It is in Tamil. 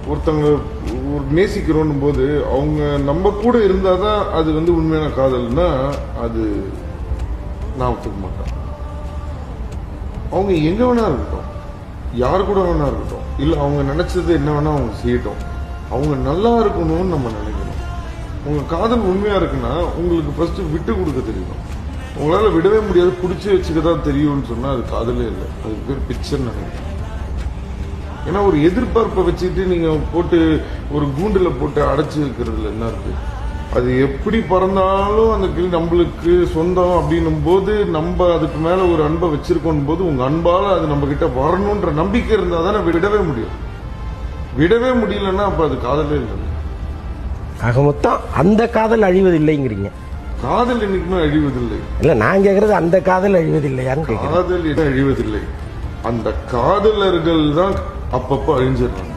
ஒருத்தவங்க ஒரு நேசிக்கிறோன்னும் போது அவங்க நம்ம கூட இருந்தாதான் அது உண்மையான காதல்னா அது நான் ஒத்துக்க மாட்டேன். அவங்க எங்க வேணா இருக்கட்டும், யார் கூட வேணா இருக்கட்டும், இல்ல அவங்க நினைச்சது என்ன வேணா அவங்க செய்யட்டும், அவங்க நல்லா இருக்கணும்னு நம்ம நினைக்கணும். உங்க காதல் உண்மையா இருக்குன்னா உங்களுக்கு ஃபர்ஸ்ட் விட்டு கொடுக்க தெரியணும். உங்களால விடவே முடியாது, பிடிச்சி வச்சுக்கதான் தெரியும்னு சொன்னா அது காதலே இல்லை, அதுக்கு பேர் பிக்சர்னு நினைக்கிறேன். ஏன்னா ஒரு எதிர்பார்ப்பை வச்சுட்டு நீங்க போட்டு ஒரு கூண்டுல போட்டு அடைச்சு வைக்கிறதுல என்ன இருக்கு? அது எப்படி பறந்தாலும் அந்த கிளி நம்மளுக்கு சொந்தம் அப்படின்னும் போது நம்ம அதுக்கு மேல ஒரு அன்பை வச்சிருக்கோம் போது உங்க அன்பால அது நம்ம கிட்ட வரணும்ன்ற நம்பிக்கை இருந்தா தானே விடவே முடியும். விடவே முடியலன்னா அப்ப அது காதலே இல்லை. ஆக மொத்தம் அந்த காதல் அழிவதில்லைங்கிறீங்க. காதல் என்னைக்குமே அழிவதில்லை. இல்ல நான் கேக்குறது அந்த காதல் அழிவதில்லையான்னு. காதல் அழிவதில்லை, அந்த காதலர்கள் தான் அப்பப்போ அழிஞ்சிடறாங்க.